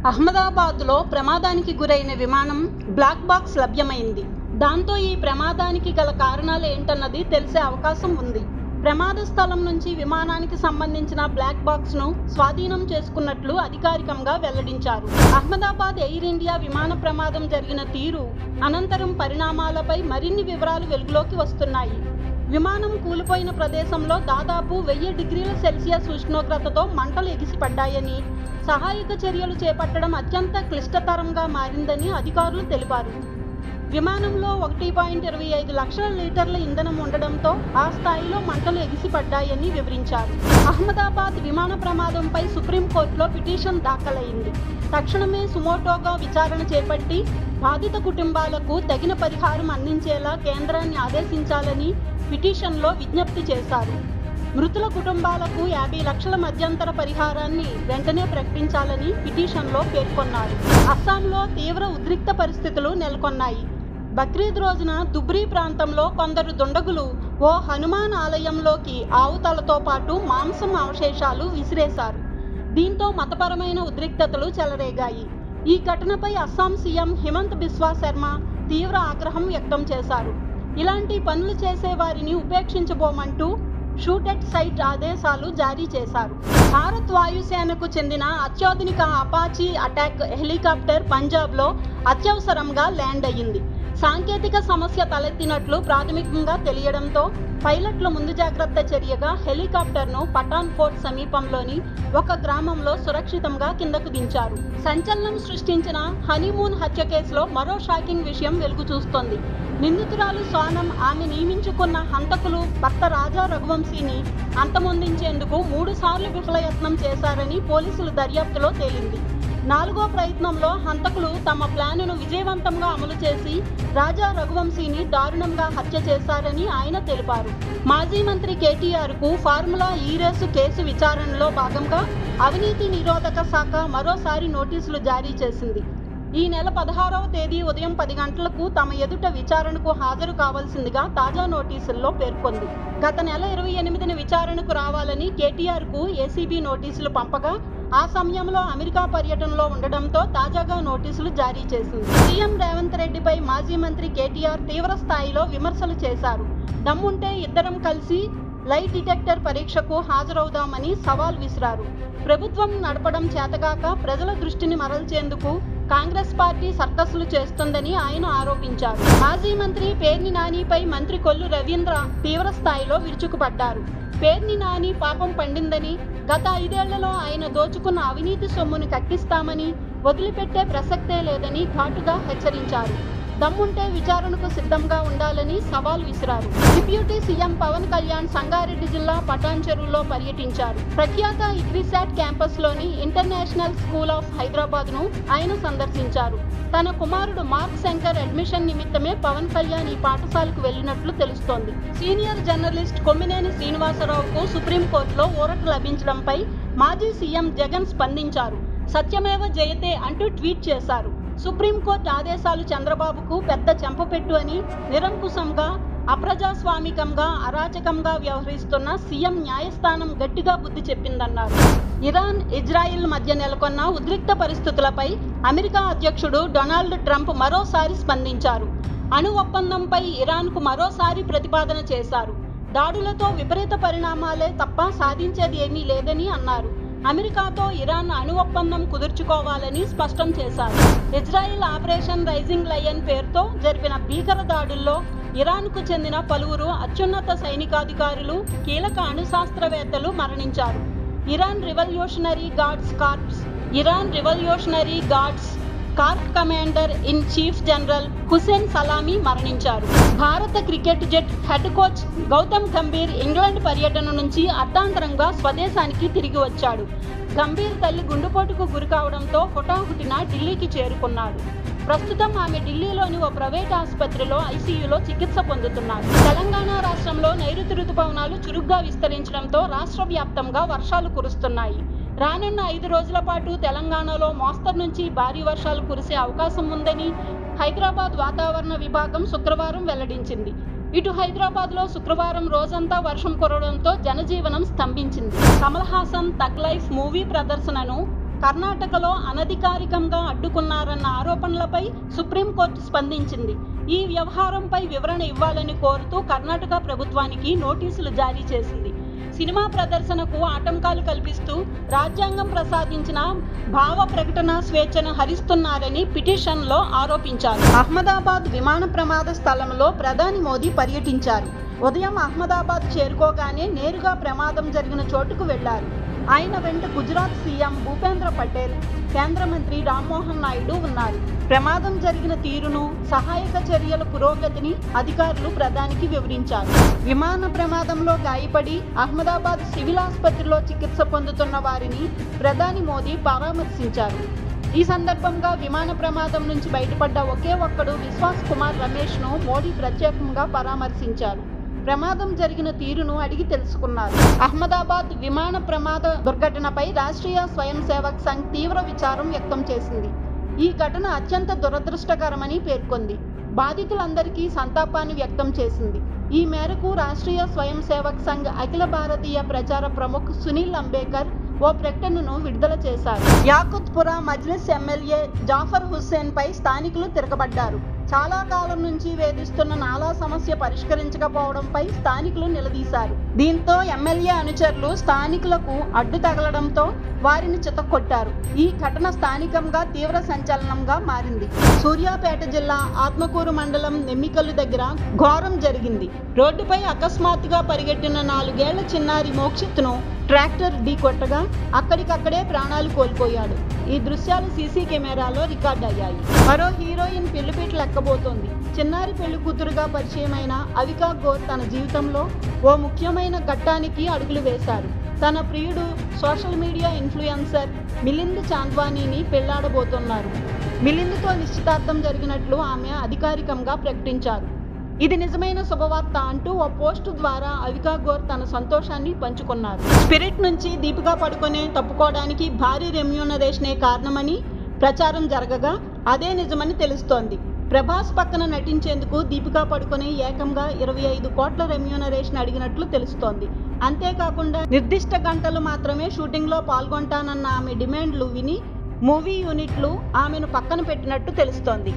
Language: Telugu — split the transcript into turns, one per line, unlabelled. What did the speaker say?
అహ్మదాబాద్లో ప్రమాదానికి గురైన విమానం బ్లాక్ బాక్స్ లభ్యమైంది. దాంతో ఈ ప్రమాదానికి గల కారణాలు ఏంటన్నది తెలిసే అవకాశం ఉంది. ప్రమాద స్థలం నుంచి విమానానికి సంబంధించిన బ్లాక్ బాక్స్ను స్వాధీనం చేసుకున్నట్లు అధికారికంగా వెల్లడించారు. అహ్మదాబాద్ ఎయిర్ ఇండియా విమాన ప్రమాదం జరిగిన తీరు, అనంతరం పరిణామాలపై మరిన్ని వివరాలు వెలుగులోకి వస్తున్నాయి. విమానం కూలిపోయిన ప్రదేశంలో దాదాపు 1000 డిగ్రీల సెల్సియస్ ఉష్ణోగ్రతతో మంటలు ఎగిసిపడ్డాయని, సహాయక చర్యలు చేపట్టడం అత్యంత క్లిష్టతరంగా మారిందని అధికారులు తెలిపారు. విమానంలో 1.25 లక్షల లీటర్ల ఇంధనం ఉండడంతో ఆ స్థాయిలో మంటలు ఎగిసిపడ్డాయని వివరించారు. అహ్మదాబాద్ విమాన ప్రమాదంపై సుప్రీంకోర్టులో పిటిషన్ దాఖలైంది. తక్షణమే సుమోటోగా విచారణ చేపట్టి బాధిత కుటుంబాలకు తగిన పరిహారం అందించేలా కేంద్రాన్ని ఆదేశించాలని పిటిషన్లో విజ్ఞప్తి చేశారు. మృతుల కుటుంబాలకు 50 లక్షల మధ్యంతర పరిహారాన్ని వెంటనే ప్రకటించాలని పిటిషన్లో పేర్కొన్నారు. అస్సాంలో తీవ్ర ఉద్రిక్త పరిస్థితులు నెలకొన్నాయి. బక్రీద్ రోజున దుబ్రీ ప్రాంతంలో కొందరు దుండగులు ఓ హనుమాన్ ఆలయంలోకి ఆవు తలతో పాటు మాంసం అవశేషాలు విసిరేశారు. దీంతో మతపరమైన ఉద్రిక్తతలు చెలరేగాయి. ఈ ఘటనపై అస్సాం సీఎం హిమంత్ బిస్వా శర్మ తీవ్ర ఆగ్రహం వ్యక్తం చేశారు. ఇలాంటి పనులు చేసే వారిని ఉపేక్షించబోమంటూ షూట్ ఎట్ సైట్ ఆదేశాలు జారీ చేశారు. భారత్ వాయుసేనకు చెందిన అత్యాధునిక అపాచీ అటాక్ హెలికాప్టర్ పంజాబ్లో అత్యవసరంగా ల్యాండ్ అయ్యింది. సాంకేతిక సమస్య తలెత్తినట్లు ప్రాథమికంగా తెలియడంతో పైలట్లు ముందు జాగ్రత్త చర్యగా హెలికాప్టర్ను పఠాన్కోట్ సమీపంలోని ఒక గ్రామంలో సురక్షితంగా కిందకు దించారు. సంచలనం సృష్టించిన హనీమూన్ హత్య కేసులో మరో షాకింగ్ విషయం వెలుగు చూస్తోంది. నిందితురాలు సోనం, ఆమె నియమించుకున్న హంతకులు భర్త రాజా రఘువంశీని అంతమొందించేందుకు 3 సార్లు విఫలయత్నం చేశారని పోలీసుల దర్యాప్తులో తేలింది. 4వ ప్రయత్నంలో హంతకులు తమ ప్లానును విజయవంతంగా అమలు చేసి రాజా రఘువంశీని దారుణంగా హత్య చేశారని ఆయన తెలిపారు. మాజీ మంత్రి కేటీఆర్కు ఫార్ములా ఈ రేసు కేసు విచారణలో భాగంగా అవినీతి నిరోధక శాఖ మరోసారి నోటీసులు జారీ చేసింది. ఈ నెల 16వ తేదీ ఉదయం 10 గంటలకు తమ ఎదుట విచారణకు హాజరు కావాల్సిందిగా తాజా నోటీసుల్లో పేర్కొంది. గత నెల 28న విచారణకు రావాలని కేటీఆర్కు ఏసీబీ నోటీసులు పంపగా ఆ సమయంలో అమెరికా పర్యటనలో ఉండడంతో తాజాగా నోటీసులు జారీ చేసింది. సీఎం రేవంత్ రెడ్డిపై మాజీ మంత్రి కేటీఆర్ తీవ్ర స్థాయిలో విమర్శలు చేశారు. దమ్ముంటే ఇద్దరం కలిసి లై డిటెక్టర్ పరీక్షకు హాజరవుదామని సవాల్ విసిరారు. ప్రభుత్వం నడపడం చేతగాక ప్రజల దృష్టిని మరల్చేందుకు కాంగ్రెస్ పార్టీ సర్కస్లు చేస్తుందని ఆయన ఆరోపించారు. మాజీ మంత్రి పేర్ని నానిపై మంత్రి కొల్లు రవీంద్ర తీవ్ర స్థాయిలో విరుచుకుపడ్డారు. పేర్ని నాని పాపం పండిందని, గత 5 ఏళ్లలో ఆయన దోచుకున్న అవినీతి సొమ్మును కక్కిస్తామని, వదిలిపెట్టే ప్రసక్తే లేదని ఘాటుగా హెచ్చరించారు. దమ్ముంటే విచారణకు సిద్ధంగా ఉండాలని సవాల్ విసిరారు. డిప్యూటీ సీఎం పవన్ కళ్యాణ్ సంగారెడ్డి జిల్లా పటాన్చెరులో పర్యటించారు. ప్రఖ్యాత ఇక్రిసాట్ క్యాంపస్లోని ఇంటర్నేషనల్ స్కూల్ ఆఫ్ హైదరాబాద్ను ఆయన సందర్శించారు. తన కుమారుడు మార్క్ శంకర్ అడ్మిషన్ నిమిత్తమే పవన్ కళ్యాణ్ ఈ పాఠశాలకు వెళ్లినట్లు తెలుస్తోంది. సీనియర్ జర్నలిస్ట్ కొమ్మినేని శ్రీనివాసరావుకు సుప్రీంకోర్టులో ఊరట లభించడంపై మాజీ సీఎం జగన్ స్పందించారు. సత్యమేవ జయతే అంటూ ట్వీట్ చేశారు. సుప్రీంకోర్టు ఆదేశాలు చంద్రబాబుకు పెద్ద చెంపపెట్టు అని, నిరంకుశంగా, అప్రజాస్వామికంగా, అరాచకంగా వ్యవహరిస్తున్న సీఎం న్యాయస్థానం గట్టిగా బుద్ధి చెప్పిందన్నారు. ఇరాన్, ఇజ్రాయిల్ మధ్య నెలకొన్న ఉద్రిక్త పరిస్థితులపై అమెరికా అధ్యక్షుడు డొనాల్డ్ ట్రంప్ మరోసారి స్పందించారు. అణు ఒప్పందంపై ఇరాన్కు మరోసారి ప్రతిపాదన చేశారు. దాడులతో విపరీత పరిణామాలే తప్ప సాధించేది ఏమీ లేదని అన్నారు. అమెరికాతో ఇరాన్ అణు ఒప్పందం కుదుర్చుకోవాలని స్పష్టం చేశారు. ఇజ్రాయిల్ ఆపరేషన్ రైజింగ్ లయన్ పేరుతో జరిపిన భీకర దాడుల్లో ఇరాన్కు చెందిన పలువురు అత్యున్నత సైనికాధికారులు, కీలక అణుశాస్త్రవేత్తలు మరణించారు. Iran revolutionary guards corps commander in chief general Hossein Salami మరణించారు. భారత క్రికెట్ జట్ head coach Gautam Gambhir England పర్యటన నుంచి అర్ధాంతరంగా స్వదేశానికి తిరిగి వచ్చాడు. గంభీర్ తల్లి గుండెపోటుకు గురి కావడంతో హుటాహుటిన ఢిల్లీకి చేరుకున్నాడు. ప్రస్తుతం ఆమె ఢిల్లీలోని ఓ ప్రైవేట్ ఆసుపత్రిలో ఐసీయూలో చికిత్స పొందుతున్నారు. తెలంగాణ రాష్ట్రంలో నైరుతి రుతుపవనాలు చురుగ్గా విస్తరించడంతో రాష్ట్ర వ్యాప్తంగా వర్షాలు కురుస్తున్నాయి. రానున్న 5 రోజుల పాటు తెలంగాణలో మోస్తరు నుంచి భారీ వర్షాలు కురిసే అవకాశం ఉందని హైదరాబాద్ వాతావరణ విభాగం శుక్రవారం వెల్లడించింది. ఇటు హైదరాబాద్లో శుక్రవారం రోజంతా వర్షం కురవడంతో జనజీవనం స్తంభించింది. కమల్ హాసన్ తగ్ లైఫ్ మూవీ ప్రదర్శనను కర్ణాటకలో అనధికారికంగా అడ్డుకున్నారన్న ఆరోపణలపై సుప్రీంకోర్టు స్పందించింది. ఈ వ్యవహారంపై వివరణ ఇవ్వాలని కోరుతూ కర్ణాటక ప్రభుత్వానికి నోటీసులు జారీ చేసింది. సినిమా ప్రదర్శనకు ఆటంకాలు కల్పిస్తూ రాజ్యాంగం ప్రసాదించిన భావ ప్రకటన స్వేచ్ఛను హరిస్తున్నారని పిటిషన్లో ఆరోపించారు. అహ్మదాబాద్ విమాన ప్రమాద స్థలంలో ప్రధాని మోదీ పర్యటించారు. ఉదయం అహ్మదాబాద్ చేరుకోగానే నేరుగా ప్రమాదం జరిగిన చోటుకు వెళ్లారు. ఆయన వెంట గుజరాత్ సీఎం భూపేంద్ర పటేల్, కేంద్ర మంత్రి రామ్మోహన్ నాయుడు ఉన్నారు. ప్రమాదం జరిగిన తీరును, సహాయక చర్యల పురోగతిని అధికారులు ప్రధానికి వివరించారు. విమాన ప్రమాదంలో గాయపడి అహ్మదాబాద్ సివిల్ ఆసుపత్రిలో చికిత్స పొందుతున్న వారిని ప్రధాని మోదీ పరామర్శించారు. ఈ సందర్భంగా విమాన ప్రమాదం నుంచి బయటపడ్డ ఒకే ఒక్కడు విశ్వాస్ కుమార్ రమేష్ను మోడీ ప్రత్యేకంగా పరామర్శించారు. ప్రమాదం జరిగిన తీరును అడిగి తెలుసుకున్నారు. అహ్మదాబాద్ విమాన ప్రమాద దుర్ఘటనపై రాష్ట్రీయ స్వయం సేవక్ సంఘ్ తీవ్ర విచారం వ్యక్తం చేసింది. ఈ ఘటన అత్యంత దురదృష్టకరమని పేర్కొంది. బాధితులందరికీ సంతాపాన్ని వ్యక్తం చేసింది. ఈ మేరకు రాష్ట్రీయ స్వయం సేవక్ సంఘ్ అఖిల భారతీయ ప్రచార ప్రముఖ్ సునీల్ అంబేకర్ ఓ ప్రకటనను విడుదల చేశారు. యాకుత్పురా మజ్లిస్ ఎమ్మెల్యే జాఫర్ హుస్సేన్ పై స్థానికులు తిరగబడ్డారు. చాలా కాలం నుంచి వేధిస్తున్న నాలా సమస్య పరిష్కరించకపోవడంపై స్థానికులు నిలదీశారు. దీంతో ఎమ్మెల్యే అనుచరులు స్థానికులకు అడ్డు తగలడంతో వారిని చితక్కొట్టారు. ఈ ఘటన స్థానికంగా తీవ్ర సంచలనంగా మారింది. సూర్యాపేట జిల్లా ఆత్మకూరు మండలం నెమ్మికల్లు దగ్గర ఘోరం జరిగింది. రోడ్డుపై అకస్మాత్తుగా పరిగెట్టిన 4 ఏళ్ల చిన్నారి మోక్షిత్ను ట్రాక్టర్ ఢీకొట్టగా అక్కడికక్కడే ప్రాణాలు కోల్పోయాడు. ఈ దృశ్యాలు సీసీ కెమెరాలో రికార్డయ్యాయి. మరో హీరోయిన్ పెళ్లిపీటలు ఎక్కబోతోంది. చిన్నారి పెళ్లి కూతురుగా పరిచయమైన అవికా గోర్ తన జీవితంలో ఓ ముఖ్యమైన ఘట్టానికి అడుగులు వేశారు. తన ప్రియుడు సోషల్ మీడియా ఇన్ఫ్లుయెన్సర్ మిలింద్ చాంద్వానీని పెళ్లాడబోతున్నారు. మిలింద్తో నిశ్చితార్థం జరిగినట్లు ఆమె అధికారికంగా ప్రకటించారు. ఇది నిజమైన శుభవార్త అంటూ ఓ పోస్టు ద్వారా అవికా గోర్ తన సంతోషాన్ని పంచుకున్నారు. స్పిరిట్ నుంచి దీపికా పడుకొనే తప్పుకోవడానికి భారీ రెమ్యూనరేషనే కారణమని ప్రచారం జరగగా అదే నిజమని తెలుస్తోంది. ప్రభాస్ పక్కన నటించేందుకు దీపికా పడుకొనే ఏకంగా 25 కోట్ల రెమ్యూనరేషన్ అడిగినట్లు తెలుస్తోంది. అంతేకాకుండా నిర్దిష్ట గంటలు మాత్రమే షూటింగ్లో పాల్గొంటానన్న ఆమె డిమాండ్లు విని మూవీ యూనిట్లు ఆమెను పక్కన పెట్టినట్టు తెలుస్తోంది.